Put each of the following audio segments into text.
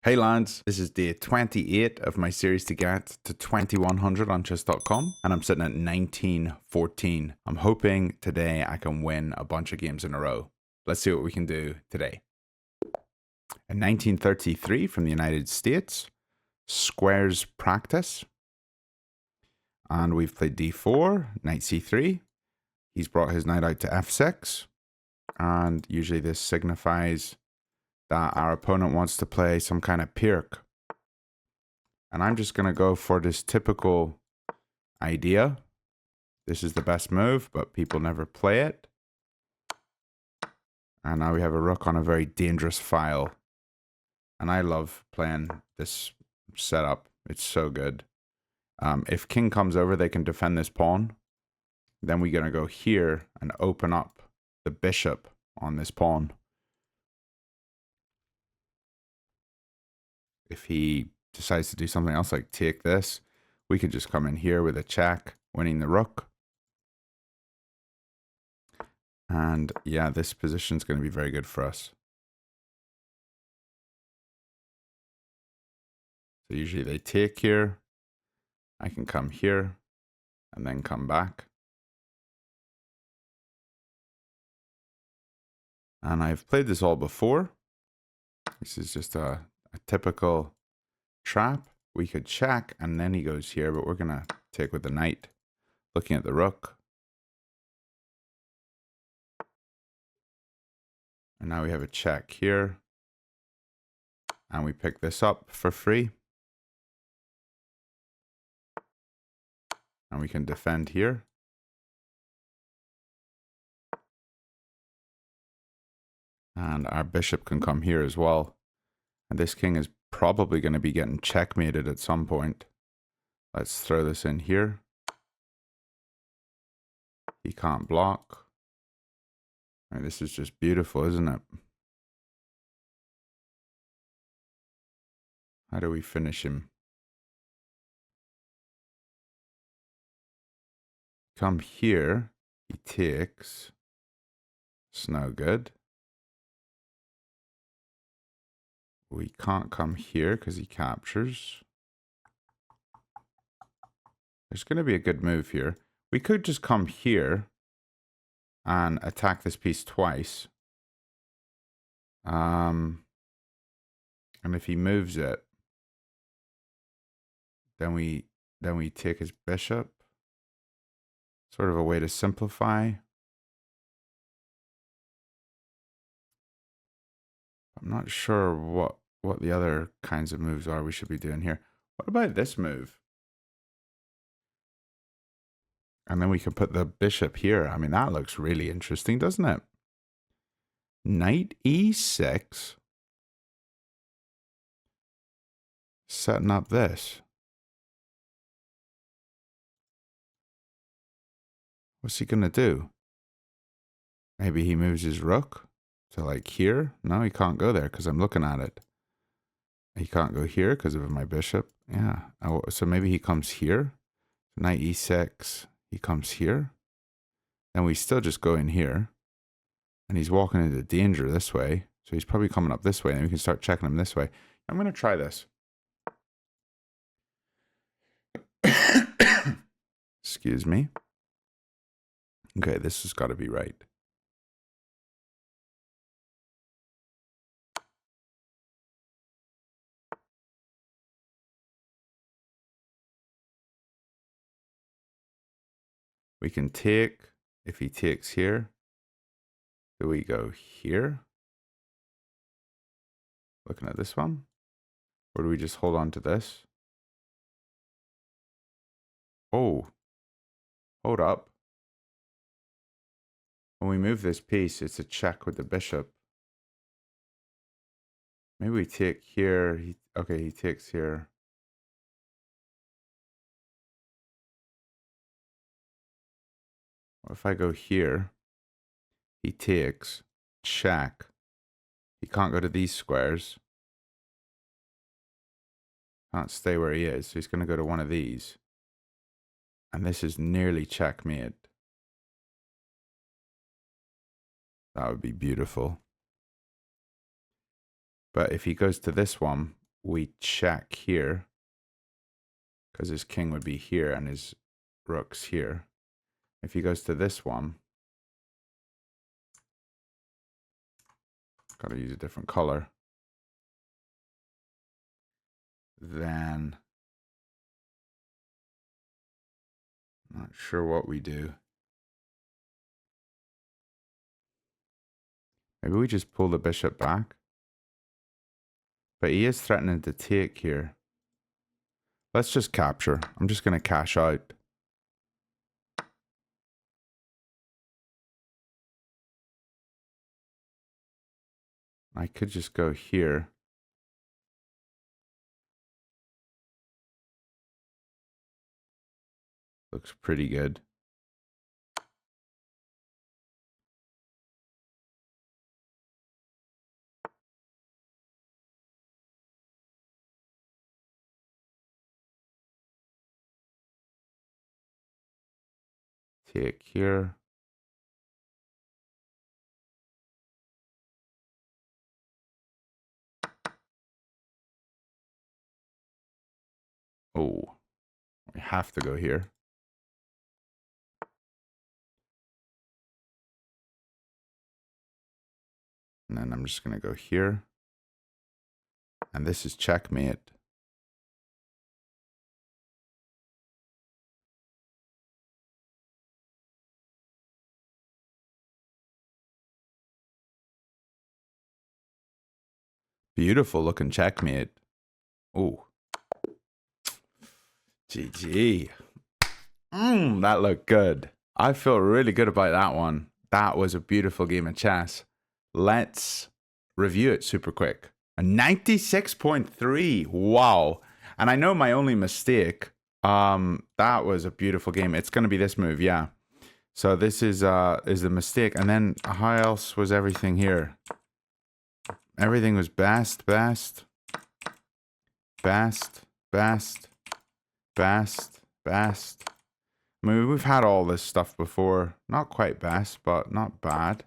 Hey lads, this is day 28 of my series to get to 2100 on chess.com, and I'm sitting at 1914. I'm hoping today I can win a bunch of games in a row. Let's see what we can do today. In 1933 from the United States, squares practice. And we've played d4, knight c3. He's brought his knight out to f6. And usually this signifies that our opponent wants to play some kind of Pirc. And I'm just going to go for this typical idea. This is the best move, but people never play it. And now we have a rook on a very dangerous file. And I love playing this setup. It's so good. If king comes over, they can defend this pawn. Then we're going to go here and open up the bishop on this pawn. If he decides to do something else like take this, we could just come in here with a check, winning the rook. And yeah, this position is going to be very good for us. So usually they take here. I can come here and then come back. And I've played this all before. This is just a typical trap. We could check and then he goes here, but we're going to take with the knight, looking at the rook. And now we have a check here. And we pick this up for free. And we can defend here. And our bishop can come here as well. And this king is probably going to be getting checkmated at some point. Let's throw this in here. He can't block. And this is just beautiful, isn't it? How do we finish him? Come here. He takes. It's no good. We can't come here because he captures. There's going to be a good move here. We could just come here and attack this piece twice. And if he moves it, then we take his bishop. Sort of a way to simplify. I'm not sure what the other kinds of moves are we should be doing here. What about this move? And then we can put the bishop here. I mean, that looks really interesting, doesn't it? Knight e6. Setting up this. What's he going to do? Maybe he moves his rook to like here. No, he can't go there because I'm looking at it. He can't go here because of my bishop. Yeah. Oh, so maybe he comes here. Knight e6. He comes here. Then we still just go in here. And he's walking into danger this way. So he's probably coming up this way. And we can start checking him this way. I'm going to try this. Excuse me. Okay, this has got to be right. We can take, if he takes here, do we go here? Looking at this one? Or do we just hold on to this? Oh, hold up. When we move this piece, it's a check with the bishop. Maybe we take here. Okay, he takes here. What if I go here? He takes, check. He can't go to these squares. Can't stay where he is, so he's going to go to one of these. And this is nearly checkmate. That would be beautiful. But if he goes to this one, we check here, because his king would be here and his rook's here. If he goes to this one, gotta use a different color, then not sure what we do. Maybe we just pull the bishop back. But he is threatening to take here. Let's just capture. I'm just going to cash out. I could just go here. Looks pretty good. Take here. Oh, we have to go here. And then I'm just going to go here. And this is checkmate. Beautiful looking checkmate. Oh. GG. That looked good. I feel really good about that one. That was a beautiful game of chess. Let's review it super quick. A 96.3. Wow. And I know my only mistake. That was a beautiful game. It's going to be this move, yeah. So this is the mistake. And then how else was everything here? Everything was best. I mean, we've had all this stuff before. Not quite best, but not bad.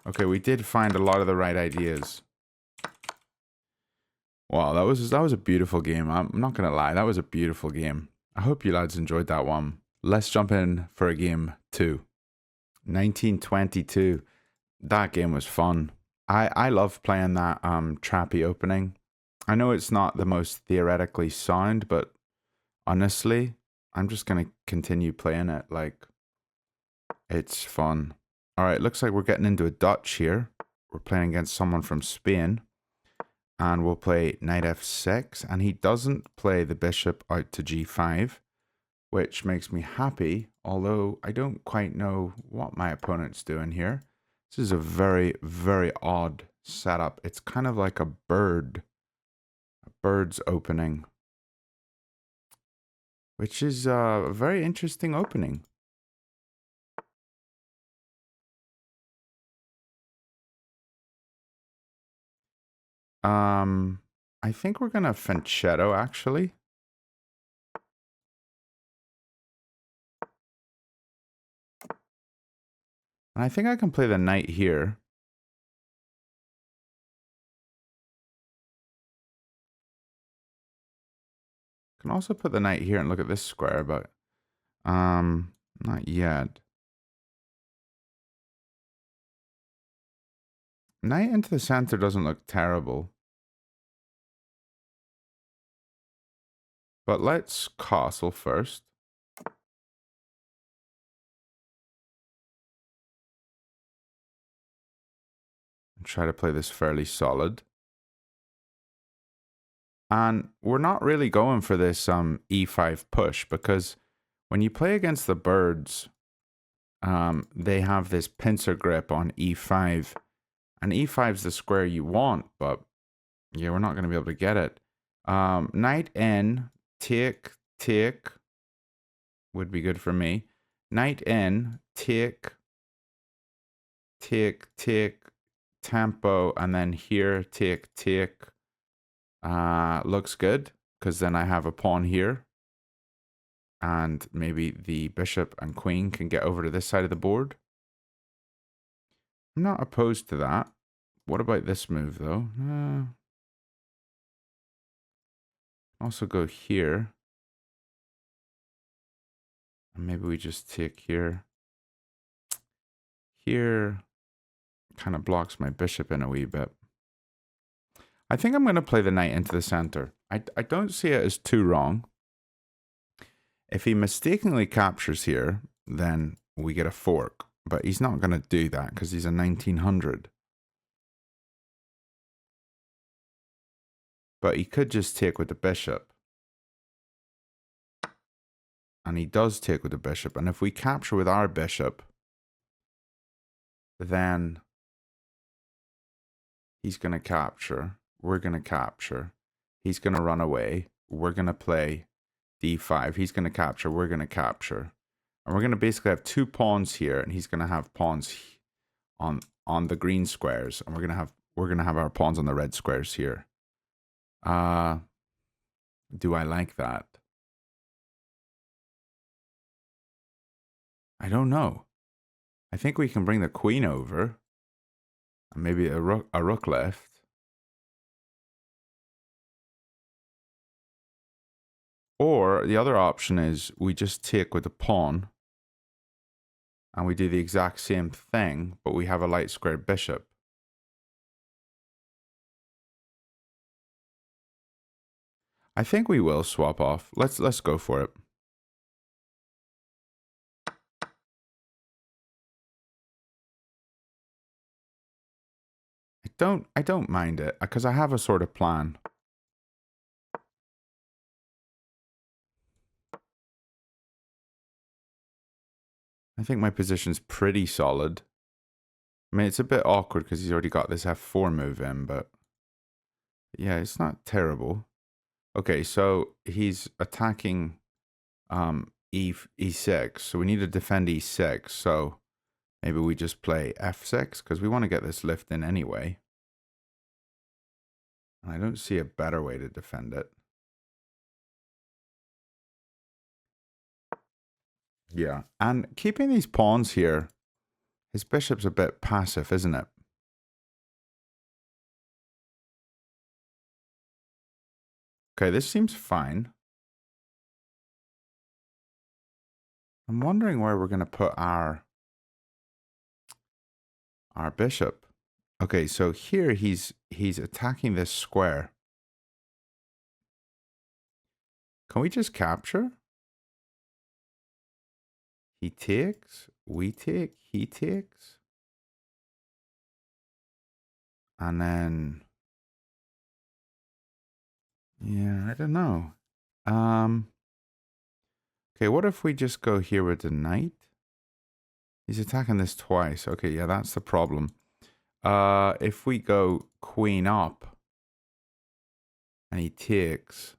Okay, we did find a lot of the right ideas. Wow, that was a beautiful game. I'm not gonna lie, that was a beautiful game. I hope you lads enjoyed that one. Let's jump in for a game 2. 1922. That game was fun. I love playing that trappy opening. I know it's not the most theoretically sound, but honestly, I'm just gonna continue playing it. Like, it's fun. All right, looks like we're getting into a Dutch here. We're playing against someone from Spain. And we'll play knight f6. And he doesn't play the bishop out to g5, which makes me happy. Although I don't quite know what my opponent's doing here. This is a very, very odd setup. It's kind of like a bird's opening, which is a very interesting opening. I think we're gonna Fianchetto actually. And I think I can play the knight here. Can also put the knight here and look at this square, but not yet. Knight into the center doesn't look terrible. But let's castle first. And try to play this fairly solid. And we're not really going for this e5 push, because when you play against the birds, they have this pincer grip on e5. And e5 is the square you want, but yeah, we're not going to be able to get it. Knight n, take would be good for me. Knight n, take, tempo, and then here, take. Looks good, because then I have a pawn here. And maybe the bishop and queen can get over to this side of the board. I'm not opposed to that. What about this move, though? Also go here. And maybe we just take here. Here kind of blocks my bishop in a wee bit. I think I'm going to play the knight into the center. I don't see it as too wrong. If he mistakenly captures here, then we get a fork. But he's not going to do that because he's a 1900. But he could just take with the bishop. And he does take with the bishop. And if we capture with our bishop, then he's going to capture. We're going to capture. He's going to run away. We're going to play d5. He's going to capture. We're going to capture. And we're going to basically have two pawns here. And he's going to have pawns on the green squares. And we're going to have our pawns on the red squares here. Do I like that? I don't know. I think we can bring the queen over. And maybe a rook left. Or the other option is we just take with the pawn. And we do the exact same thing, but we have a light squared bishop. I think we will swap off. Let's go for it. I don't mind it because I have a sort of plan. I think my position's pretty solid. I mean, it's a bit awkward because he's already got this f4 move in, but yeah, it's not terrible. Okay, so he's attacking e6, so we need to defend e6. So maybe we just play f6 because we want to get this lift in anyway. And I don't see a better way to defend it. Yeah, and keeping these pawns here, his bishop's a bit passive, isn't it? Okay, this seems fine. I'm wondering where we're going to put our bishop. Okay, so here he's attacking this square. Can we just capture? He takes, we take, he takes. And then, yeah, I don't know. Okay, what if we just go here with the knight? He's attacking this twice. Okay, yeah, that's the problem. If we go queen up and he takes,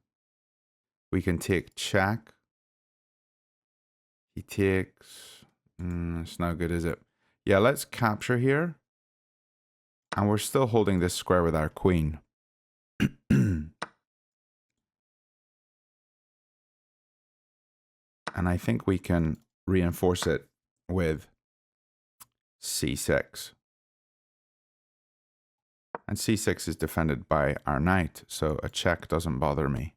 we can take check. He takes. It's no good, is it? Yeah, let's capture here. And we're still holding this square with our queen. And I think we can reinforce it with c6. And c6 is defended by our knight, so a check doesn't bother me.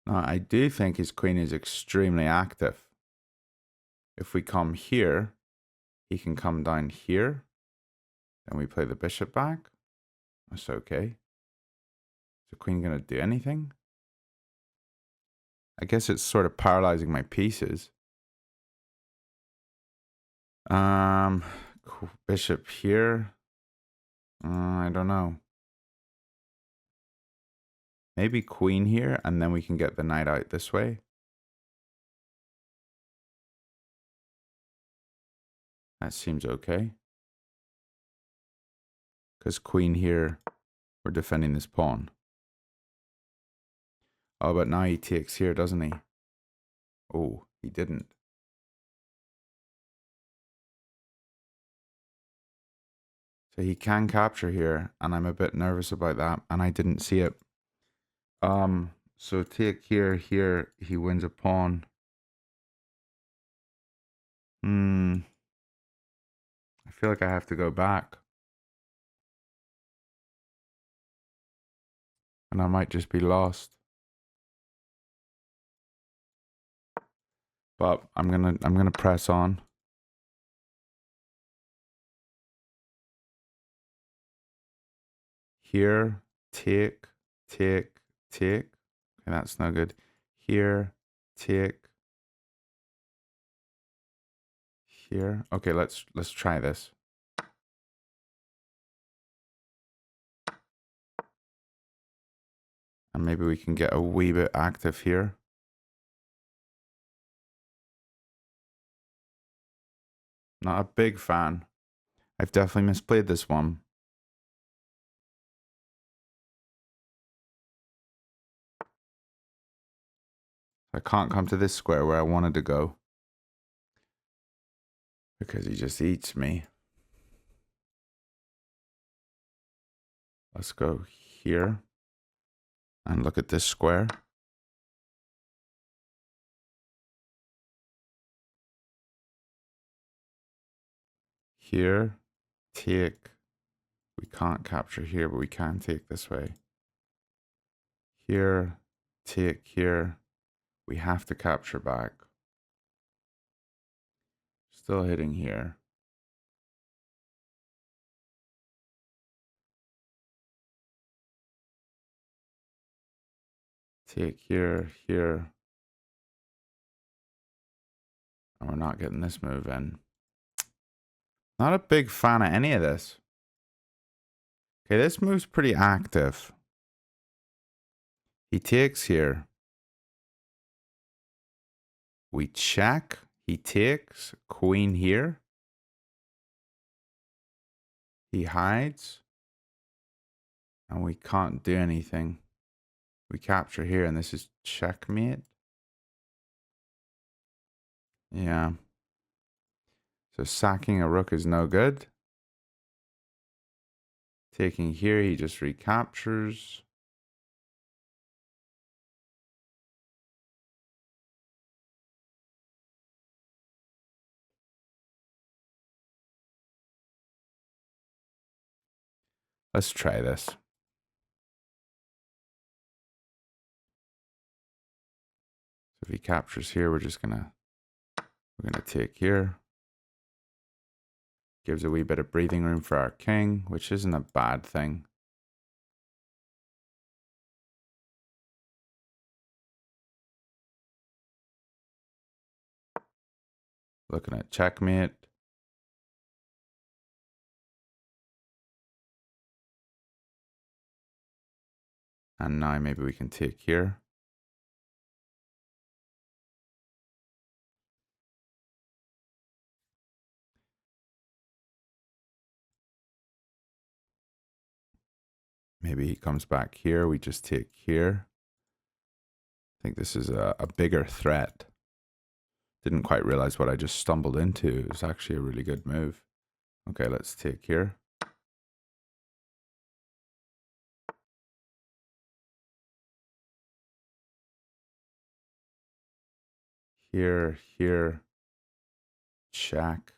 Now, I do think his queen is extremely active. If we come here, he can come down here. Then we play the bishop back. That's okay. Is the queen going to do anything? I guess it's sort of paralyzing my pieces. Bishop here. I don't know. Maybe queen here, and then we can get the knight out this way. That seems okay. Because queen here, we're defending this pawn. Oh, but now he takes here, doesn't he? Oh, he didn't. So he can capture here, and I'm a bit nervous about that, and I didn't see it. So take here, he wins a pawn. I feel like I have to go back. And I might just be lost. But I'm gonna press on. Here, take. Okay, that's no good. Here, take. Here. Okay, let's try this. And maybe we can get a wee bit active here. Not a big fan. I've definitely misplayed this one. I can't come to this square where I wanted to go. Because he just eats me. Let's go here. And look at this square. Here, take. We can't capture here, but we can take this way. Here, take here. We have to capture back. Still hitting here. Take here, here. And we're not getting this move in. Not a big fan of any of this. Okay, this move's pretty active. He takes here. We check. He takes. Queen here. He hides. And we can't do anything. We capture here, and this is checkmate. Yeah. So sacking a rook is no good. Taking here, he just recaptures. Let's try this. So if he captures here, we're gonna take here. Gives a wee bit of breathing room for our king, which isn't a bad thing. Looking at checkmate. And now maybe we can take here. Maybe he comes back here. We just take here. I think this is a bigger threat. Didn't quite realize what I just stumbled into. It was actually a really good move. Okay, let's take here. Here, here. Check.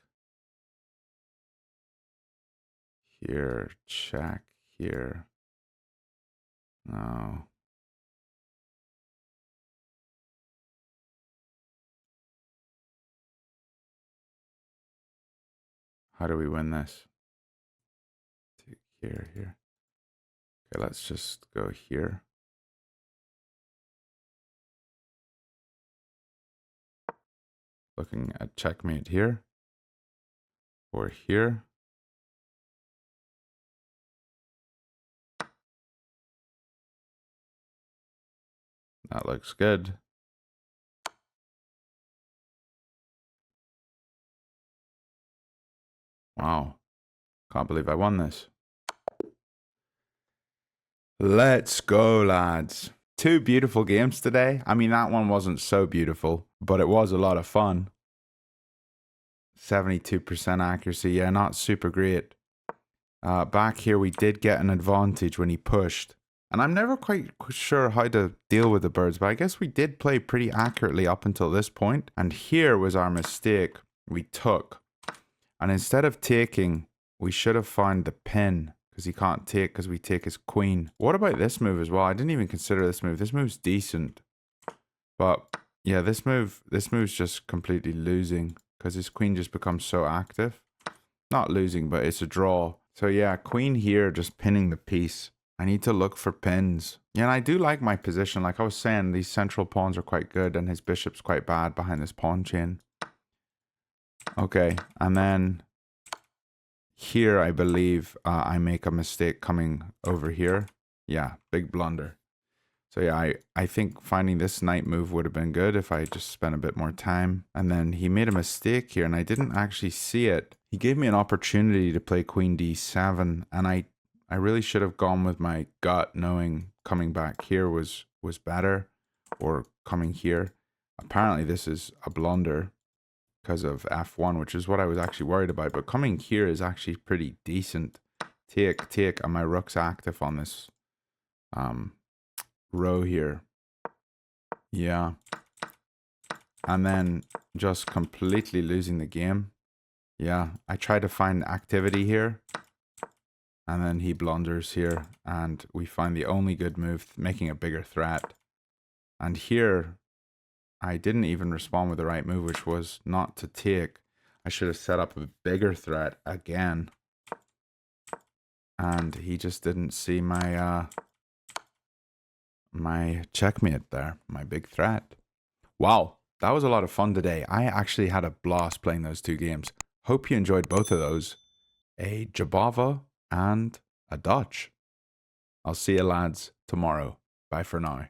Here, check. Here. No. How do we win this? Take here, here. Okay, let's just go here. Looking at checkmate here. Or here. That looks good. Wow. Can't believe I won this. Let's go, lads. 2 beautiful games today. I mean, that one wasn't so beautiful, but it was a lot of fun. 72% accuracy. Yeah, not super great. Back here, we did get an advantage when he pushed. And I'm never quite sure how to deal with the birds, but I guess we did play pretty accurately up until this point. And here was our mistake we took. And instead of taking, we should have found the pin, because he can't take because we take his queen. What about this move as well? I didn't even consider this move. This move's decent. But yeah, this move's just completely losing because his queen just becomes so active. Not losing, but it's a draw. So yeah, queen here just pinning the piece. I need to look for pins. Yeah, and I do like my position. Like I was saying, these central pawns are quite good and his bishop's quite bad behind this pawn chain. Okay, and then here I believe I make a mistake coming over here. Yeah, big blunder. So yeah, I think finding this knight move would have been good if I just spent a bit more time. And then he made a mistake here and I didn't actually see it. He gave me an opportunity to play queen d7 and I really should have gone with my gut, knowing coming back here was better, or coming here. Apparently this is a blunder because of f1, which is what I was actually worried about. But coming here is actually pretty decent. Take, and my rook's active on this row here. Yeah. And then just completely losing the game. Yeah, I tried to find activity here. And then he blunders here, and we find the only good move, making a bigger threat. And here, I didn't even respond with the right move, which was not to take. I should have set up a bigger threat again. And he just didn't see my my checkmate there, my big threat. Wow, that was a lot of fun today. I actually had a blast playing those two games. Hope you enjoyed both of those. A Jobava and a Dutch. I'll see you lads tomorrow. Bye for now.